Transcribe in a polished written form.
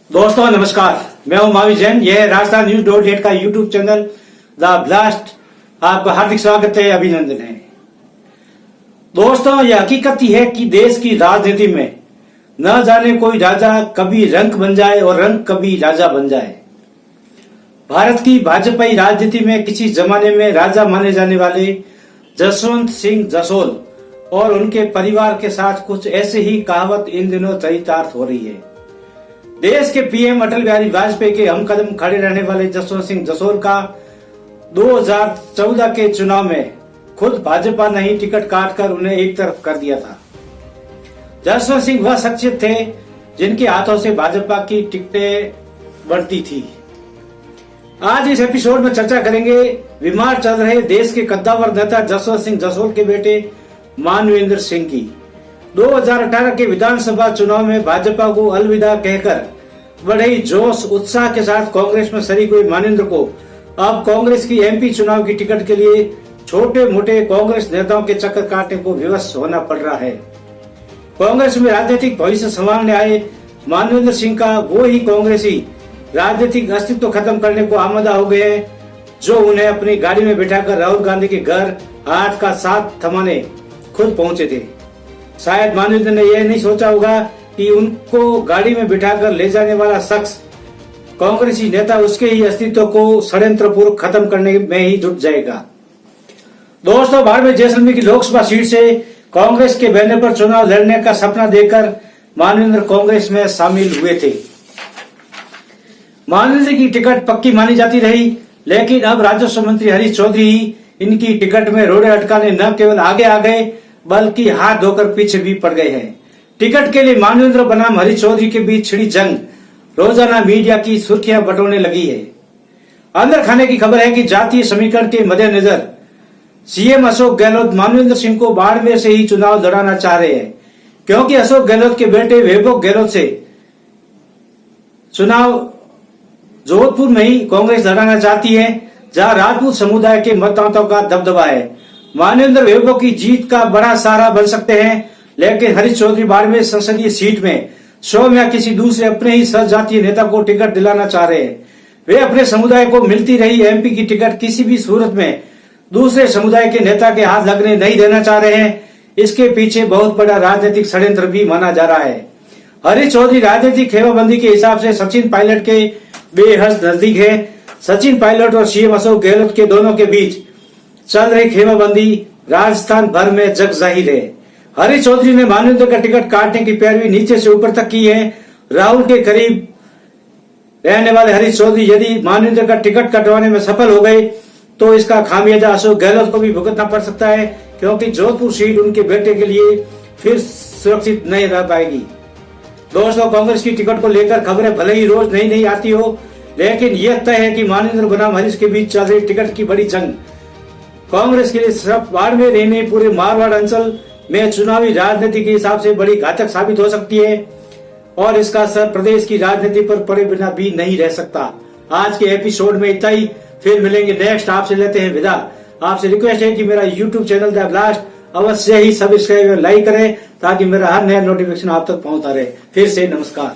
दोस्तों नमस्कार, मैं हूं मावी जैन। यह है राजस्थान न्यूज.8 का यूट्यूब चैनल द ब्लास्ट। आपका हार्दिक स्वागत है, अभिनंदन है। दोस्तों, यह हकीकत ही है कि देश की राजनीति में न जाने कोई राजा कभी रंक बन जाए और रंक कभी राजा बन जाए। भारत की भाजपाई राजनीति में किसी जमाने में राजा माने जाने वाले जसवंत सिंह जसोल और उनके परिवार के साथ कुछ ऐसे ही कहावत इन दिनों चरितार्थ हो रही है। देश के पीएम अटल बिहारी वाजपेयी के हमकदम खड़े रहने वाले जसवंत सिंह जसोल का 2014 के चुनाव में खुद भाजपा ने ही टिकट काटकर उन्हें एक तरफ कर दिया था। जसवंत सिंह वह शख्सियत थे जिनके हाथों से भाजपा की टिकटें बढ़ती थी। आज इस एपिसोड में चर्चा करेंगे बीमार चल रहे देश के कद्दावर नेता जसवंत सिंह जसोल के बेटे मानवेंद्र सिंह की। 2018 के विधानसभा चुनाव में भाजपा को अलविदा कहकर बड़े ही जोश उत्साह के साथ कांग्रेस में शरीक हुए मानवेंद्र को अब कांग्रेस की एमपी चुनाव की टिकट के लिए छोटे मोटे कांग्रेस नेताओं के चक्कर काटने को विवश होना पड़ रहा है। कांग्रेस में राजनीतिक भविष्य संभालने आए मानवेंद्र सिंह का वो ही कांग्रेसी राजनीतिक अस्तित्व खत्म करने को आमादा हो गए हैं, जो उन्हें अपनी गाड़ी में बिठाकर राहुल गांधी के घर हाथ का साथ थमाने खुद पहुंचे थे। शायद मानवेंद्र ने यह नहीं सोचा होगा कि उनको गाड़ी में बिठाकर ले जाने वाला शख्स कांग्रेसी नेता उसके ही अस्तित्व को षड्यंत्रपूर्वक खत्म करने में ही जुट जाएगा। दोस्तों, बाड़मेर जैसलमेर की लोकसभा सीट से कांग्रेस के बैनर पर चुनाव लड़ने का सपना देखकर मानवेंद्र कांग्रेस में शामिल हुए थे। मानवेंद्र की टिकट पक्की मानी जाती रही, लेकिन अब राजस्व मंत्री हरीश चौधरी ही इनकी टिकट में रोड़े अटकाने न केवल आगे आ गए बल्कि हाथ धोकर पीछे भी पड़ गए हैं। टिकट के लिए मानवेंद्र बनाम हरीश चौधरी के बीच छिड़ी जंग रोजाना मीडिया की सुर्खियां बटोरने लगी है। अंदर खाने की खबर है कि जातीय समीकरण के मद्देनजर सीएम अशोक गहलोत मानवेंद्र सिंह को बाड़मेर से ही चुनाव लड़ाना चाह रहे हैं, क्योंकि अशोक गहलोत के बेटे वैभव गहलोत से चुनाव जोधपुर में ही कांग्रेस लड़ाना चाहती है, जहां राजपूत समुदाय के मतदाताओं का दबदबा है। मानवेंद्र वैभव की जीत का बड़ा सहारा बन सकते हैं, लेकिन हरीश चौधरी बाड़मेर संसदीय सीट में स्वयं या किसी दूसरे अपने ही सजातीय नेता को टिकट दिलाना चाह रहे हैं। वे अपने समुदाय को मिलती रही एमपी की टिकट किसी भी सूरत में दूसरे समुदाय के नेता के हाथ लगने नहीं देना चाह रहे हैं। इसके पीछे बहुत बड़ा राजनीतिक षड्यंत्र भी माना जा रहा है। हरीश चौधरी राजनीतिक खेमाबंदी के हिसाब से सचिन पायलट के बेहद नजदीक है। सचिन पायलट और सीएम अशोक गहलोत के दोनों के बीच चल रही खेमाबंदी राजस्थान भर में जग जाहिर है। हरीश चौधरी ने मानवेंद्र का टिकट काटने की पैरवी नीचे से ऊपर तक की है। राहुल के करीब रहने वाले हरीश चौधरी यदि मानवेंद्र का टिकट कटवाने में सफल हो गए तो इसका खामियाजा अशोक गहलोत को भी भुगतना पड़ सकता है, क्योंकि जोधपुर सीट उनके बेटे के लिए फिर सुरक्षित नहीं रह पाएगी। दोस्तों, कांग्रेस की टिकट को लेकर खबरें भले ही रोज नई आती हो, लेकिन यह तय है कि मानवेंद्र बनाम हरीश के बीच चल रही टिकट की बड़ी जंग कांग्रेस के लिए सिर्फ बाड़मेर ही नहीं पूरे मारवाड़ अंचल में चुनावी राजनीति के हिसाब से बड़ी घातक साबित हो सकती है, और इसका असर प्रदेश की राजनीति पर पड़े बिना भी नहीं रह सकता। आज के एपिसोड में इतना ही, फिर मिलेंगे नेक्स्ट। आपसे लेते हैं विदा। आपसे रिक्वेस्ट है कि मेरा यूट्यूब चैनल द ब्लास्ट अवश्य ही सब्सक्राइब और लाइक करें, ताकि मेरा हर नया नोटिफिकेशन आप तक पहुंचता रहे। फिर से नमस्कार।